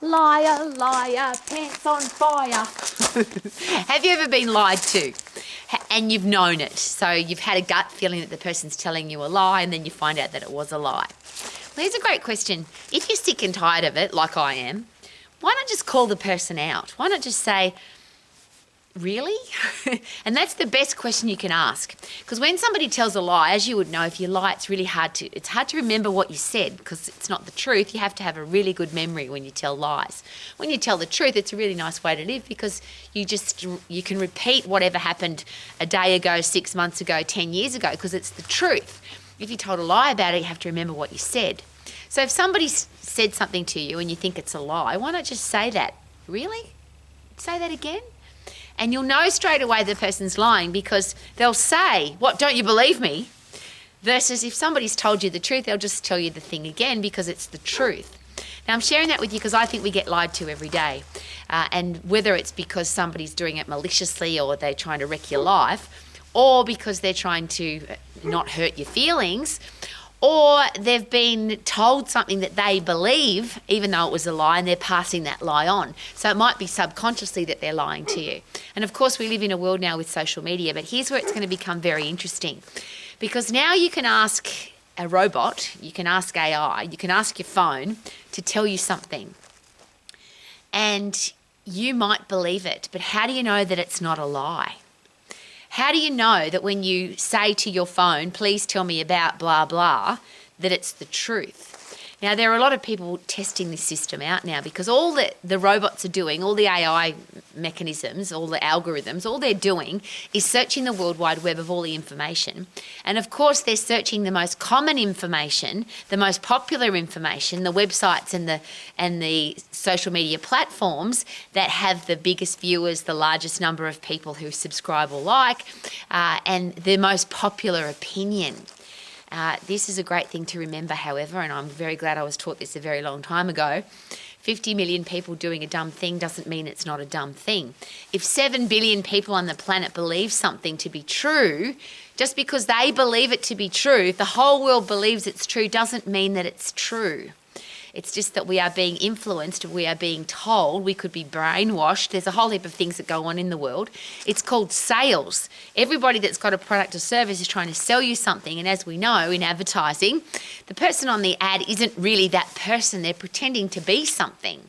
Liar, liar, pants on fire. Have you ever been lied to and you've known it? So you've had a gut feeling that the person's telling you a lie and then you find out that it was a lie. Well, here's a great question. If you're sick and tired of it, like I am, why not just call the person out? Why not just say, really? And that's the best question you can ask. Because when somebody tells a lie, as you would know, if you lie, it's hard to remember what you said because it's not the truth. You have to have a really good memory when you tell lies. When you tell the truth, it's a really nice way to live because you can repeat whatever happened a day ago, 6 months ago, 10 years ago, because it's the truth. If you told a lie about it, you have to remember what you said. So if somebody said something to you and you think it's a lie, why not just say that? Really? Say that again? And you'll know straight away the person's lying because they'll say, what, don't you believe me? Versus if somebody's told you the truth, they'll just tell you the thing again because it's the truth. Now, I'm sharing that with you because I think we get lied to every day. And whether it's because somebody's doing it maliciously or they're trying to wreck your life, or because they're trying to not hurt your feelings, or they've been told something that they believe, even though it was a lie, and they're passing that lie on. So it might be subconsciously that they're lying to you. And of course, we live in a world now with social media, but here's where it's going to become very interesting. Because now you can ask a robot, you can ask AI, you can ask your phone to tell you something. And you might believe it, but how do you know that it's not a lie? How do you know that when you say to your phone, please tell me about blah, blah, that it's the truth? Now, there are a lot of people testing this system out now because all the robots are doing, all the AI mechanisms, all the algorithms, all they're doing is searching the World Wide Web of all the information. And of course, they're searching the most common information, the most popular information, the websites and the social media platforms that have the biggest viewers, the largest number of people who subscribe or like, and the most popular opinion. This is a great thing to remember, however, and I'm very glad I was taught this a very long time ago. 50 million people doing a dumb thing doesn't mean it's not a dumb thing. If 7 billion people on the planet believe something to be true, just because they believe it to be true, if the whole world believes it's true, doesn't mean that it's true. It's just that we are being influenced, we are being told, we could be brainwashed. There's a whole heap of things that go on in the world. It's called sales. Everybody that's got a product or service is trying to sell you something. And as we know in advertising, the person on the ad isn't really that person. They're pretending to be something.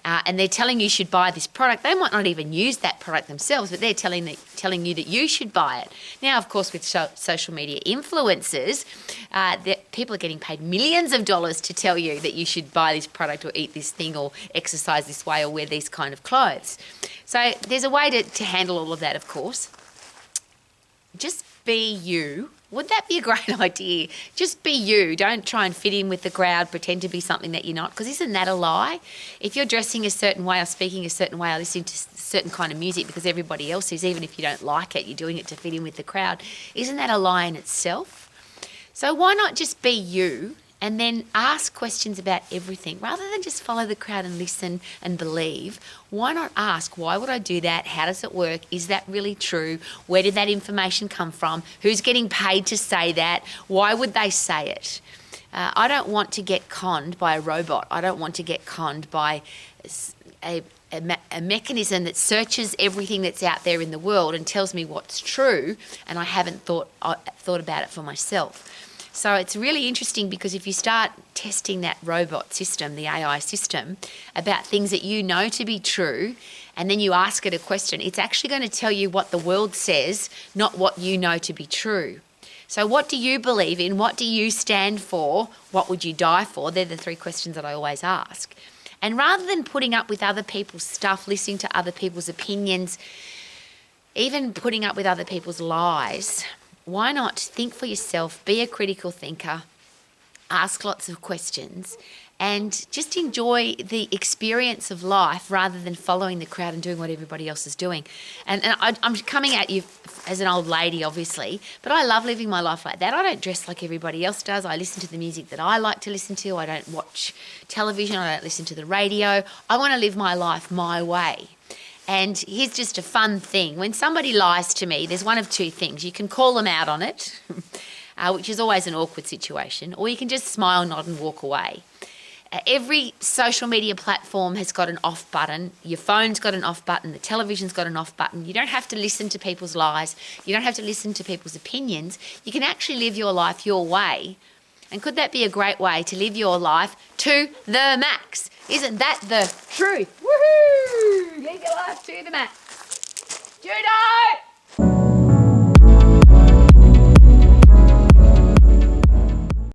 And they're telling you should buy this product. They might not even use that product themselves, but they're telling you that you should buy it. Now, of course, with social media influencers, people are getting paid millions of dollars to tell you that you should buy this product or eat this thing or exercise this way or wear these kind of clothes. So there's a way to handle all of that, of course. Just be you. Would that be a great idea? Just be you. Don't try and fit in with the crowd, pretend to be something that you're not, because isn't that a lie? If you're dressing a certain way or speaking a certain way or listening to a certain kind of music because everybody else is, even if you don't like it, you're doing it to fit in with the crowd, isn't that a lie in itself? So why not just be you and then ask questions about everything rather than just follow the crowd and listen and believe? Why not ask, why would I do that? How does it work? Is that really true? Where did that information come from? Who's getting paid to say that? Why would they say it? I don't want to get conned by a robot. I don't want to get conned by a mechanism that searches everything that's out there in the world and tells me what's true, and I haven't thought about it for myself. So it's really interesting because if you start testing that robot system, the AI system, about things that you know to be true, and then you ask it a question, it's actually going to tell you what the world says, not what you know to be true. So what do you believe in? What do you stand for? What would you die for? They're the 3 questions that I always ask. And rather than putting up with other people's stuff, listening to other people's opinions, even putting up with other people's lies, why not think for yourself, be a critical thinker, ask lots of questions, and just enjoy the experience of life rather than following the crowd and doing what everybody else is doing. And I'm coming at you as an old lady, obviously, but I love living my life like that. I don't dress like everybody else does. I listen to the music that I like to listen to. I don't watch television. I don't listen to the radio. I want to live my life my way. And here's just a fun thing. When somebody lies to me, there's one of 2 things. You can call them out on it, which is always an awkward situation, or you can just smile, nod and walk away. Every social media platform has got an off button. Your phone's got an off button. The television's got an off button. You don't have to listen to people's lies. You don't have to listen to people's opinions. You can actually live your life your way. And could that be a great way to live your life to the max? Isn't that the truth? Woohoo! Live your life to the max.